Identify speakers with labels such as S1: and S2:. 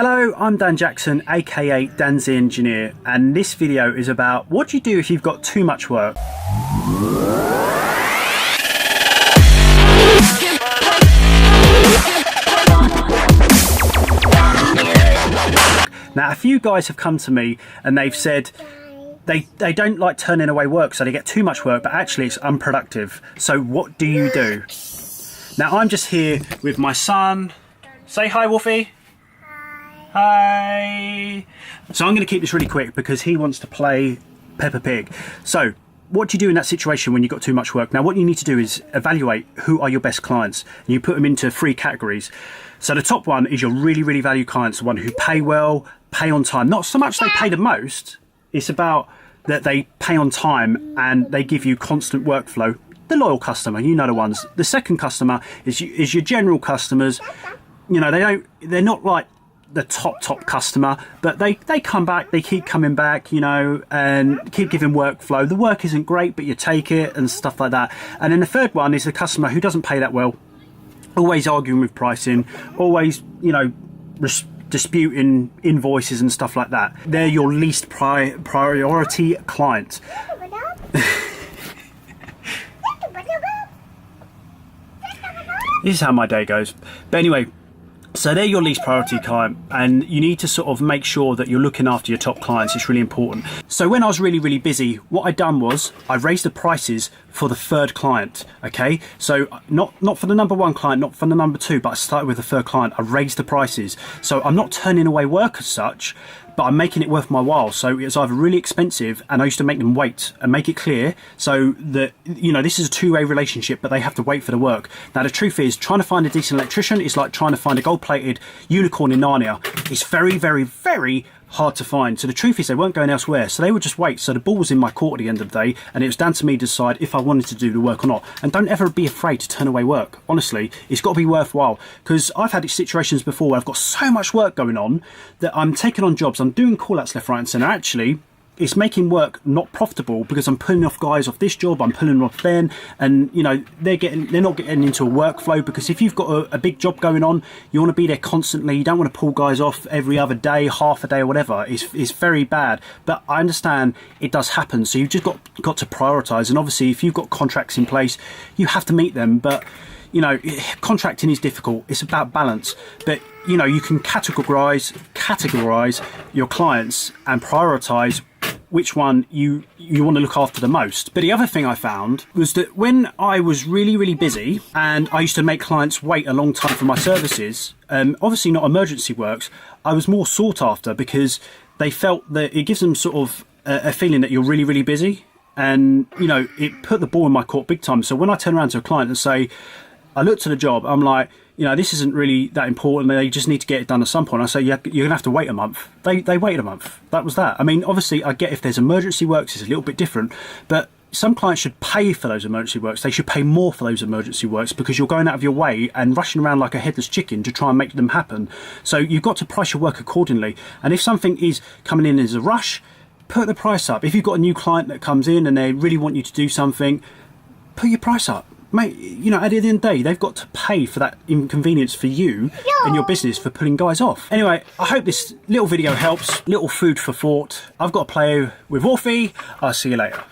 S1: Hello, I'm Dan Jackson, aka Dan's the Engineer, and this video is about what do you do if you've got too much work. Now, a few guys have come to me and they've said they don't like turning away work, so they get too much work, but actually it's unproductive. So what do you do? Now, I'm just here with my son. Say hi, Wolfie. Hi. So I'm going to keep this really quick because he wants to play Peppa Pig. So what do you do in that situation when you've got too much work? Now, what you need to do is evaluate who are your best clients, and you put them into 3 categories. So the top one is your really, really valued clients, the one who pay well, pay on time. Not so much they pay the most, it's about that they pay on time and they give you constant workflow. The loyal customer, you know the ones. The second customer is your general customers. You know, they're not like the top customer, but they come back, they keep coming back, you know, and keep giving workflow. The work isn't great, but you take it and stuff like that. And then the third one is the customer who doesn't pay that well, always arguing with pricing, always, you know, disputing invoices and stuff like that. They're your least priority client. This is how my day goes. But anyway, so they're your least priority client, and you need to sort of make sure that you're looking after your top clients. It's really important. So when I was really, really busy, what I'd done was I raised the prices for the third client. Okay, so not for the number 1 client, not for the number 2, but I started with the third client. I raised the prices. So I'm not turning away work as such, but I'm making it worth my while. So it's either really expensive, and I used to make them wait and make it clear so that, you know, this is a two-way relationship, but they have to wait for the work. Now, the truth is, trying to find a decent electrician is like trying to find a gold-plated unicorn in Narnia. It's very, very, very hard to find. So the truth is, they weren't going elsewhere, so they would just wait. So the ball was in my court at the end of the day, and it was down to me to decide if I wanted to do the work or not. And don't ever be afraid to turn away work. Honestly, it's got to be worthwhile, because I've had situations before where I've got so much work going on that I'm taking on jobs, I'm doing call-outs left, right and centre. Actually, it's making work not profitable because I'm pulling off guys off this job, I'm pulling off then, and you know, they're not getting into a workflow, because if you've got a big job going on, you want to be there constantly. You don't want to pull guys off every other day, half a day or whatever. It's very bad, but I understand it does happen. So you've just got to prioritise, and obviously if you've got contracts in place, you have to meet them. But you know, contracting is difficult. It's about balance, but you know, you can categorize your clients and prioritise which one you want to look after the most. But the other thing I found was that when I was really, really busy and I used to make clients wait a long time for my services, obviously not emergency works, I was more sought after because they felt that it gives them sort of a feeling that you're really, really busy. And, you know, it put the ball in my court big time. So when I turn around to a client and say, I looked at the job, I'm like, you know, this isn't really that important, they just need to get it done at some point. I say, yeah, you're going to have to wait a month. They waited a month. That was that. I mean, obviously, I get if there's emergency works, it's a little bit different, but some clients should pay for those emergency works. They should pay more for those emergency works because you're going out of your way and rushing around like a headless chicken to try and make them happen. So you've got to price your work accordingly. And if something is coming in as a rush, put the price up. If you've got a new client that comes in and they really want you to do something, put your price up. Mate, you know, at the end of the day, they've got to pay for that inconvenience for you and your business for pulling guys off. Anyway, I hope this little video helps. Little food for thought. I've got to play with Wolfie. I'll see you later.